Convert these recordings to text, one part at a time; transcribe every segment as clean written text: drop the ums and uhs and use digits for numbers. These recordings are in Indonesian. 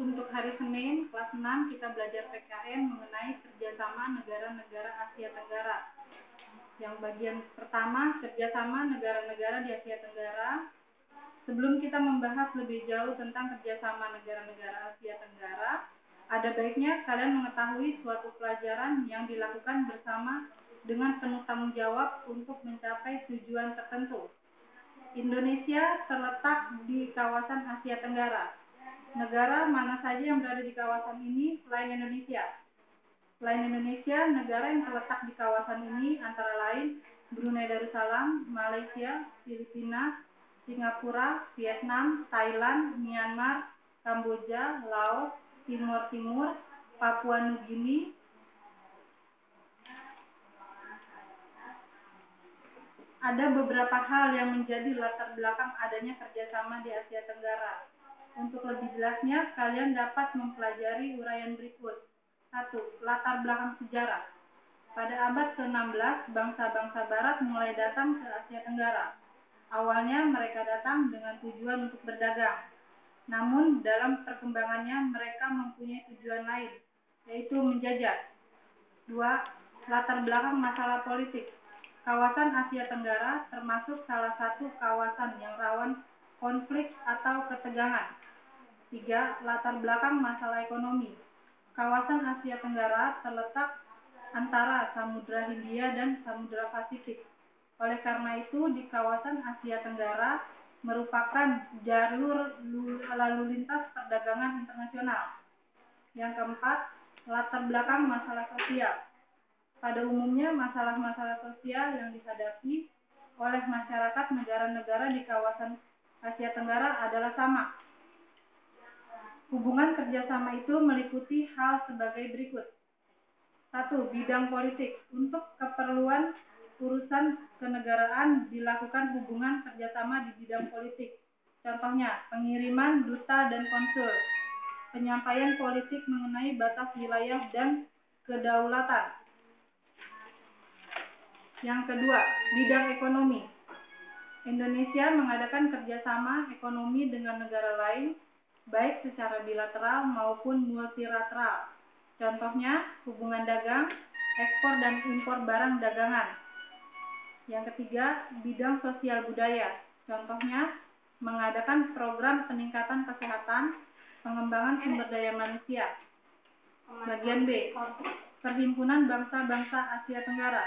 Untuk hari Senin, kelas 6, kita belajar PKN mengenai kerjasama negara-negara Asia Tenggara. Yang bagian pertama, kerjasama negara-negara di Asia Tenggara. Sebelum kita membahas lebih jauh tentang kerjasama negara-negara Asia Tenggara, ada baiknya kalian mengetahui suatu pelajaran yang dilakukan bersama dengan penuh tanggung jawab untuk mencapai tujuan tertentu. Indonesia terletak di kawasan Asia Tenggara. Negara mana saja yang berada di kawasan ini selain Indonesia? Selain Indonesia, negara yang terletak di kawasan ini antara lain Brunei Darussalam, Malaysia, Filipina, Singapura, Vietnam, Thailand, Myanmar, Kamboja, Laos, Timor Timur, Papua Nugini. Ada beberapa hal yang menjadi latar belakang adanya kerjasama di Asia Tenggara. Untuk lebih jelasnya, kalian dapat mempelajari uraian berikut. 1. Latar belakang sejarah. Pada abad ke-16, bangsa-bangsa Barat mulai datang ke Asia Tenggara. Awalnya mereka datang dengan tujuan untuk berdagang. Namun, dalam perkembangannya mereka mempunyai tujuan lain, yaitu menjajah. 2. Latar belakang masalah politik. Kawasan Asia Tenggara termasuk salah satu kawasan yang rawan konflik atau ketegangan. 3. Latar belakang masalah ekonomi. Kawasan Asia Tenggara terletak antara Samudra Hindia dan Samudra Pasifik. Oleh karena itu, di kawasan Asia Tenggara merupakan jalur lalu lintas perdagangan internasional. Yang keempat, latar belakang masalah sosial. Pada umumnya, masalah-masalah sosial yang dihadapi oleh masyarakat negara-negara di kawasan Asia Tenggara adalah sama. Hubungan kerjasama itu meliputi hal sebagai berikut. 1. Bidang politik. Untuk keperluan urusan kenegaraan dilakukan hubungan kerjasama di bidang politik. Contohnya, pengiriman duta dan konsul, penyampaian politik mengenai batas wilayah dan kedaulatan. Yang kedua, bidang ekonomi. Indonesia mengadakan kerjasama ekonomi dengan negara lain, baik secara bilateral maupun multilateral. Contohnya, hubungan dagang, ekspor dan impor barang dagangan. Yang ketiga, bidang sosial budaya. Contohnya, mengadakan program peningkatan kesehatan, pengembangan sumber daya manusia. Bagian B, Perhimpunan Bangsa-Bangsa Asia Tenggara.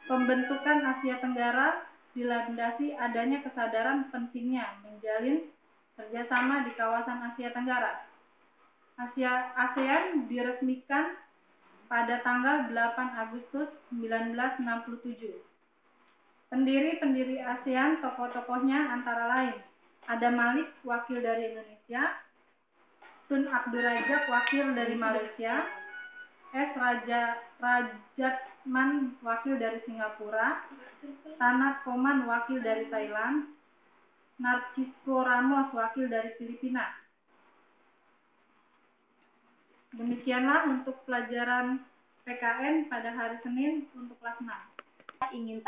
Pembentukan Asia Tenggara dilandasi adanya kesadaran pentingnya menjalin kerjasama di kawasan Asia Tenggara. ASEAN diresmikan pada tanggal 8 Agustus 1967. Pendiri-pendiri ASEAN tokoh-tokohnya antara lain Adam Malik, wakil dari Indonesia, Tun Abdul Razak, wakil dari Malaysia, S. Rajatman, wakil dari Singapura, Tanat Koman, wakil dari Thailand, Narcisco Ramos, wakil dari Filipina. Demikianlah untuk pelajaran PKN pada hari Senin untuk kelas 6. Ingin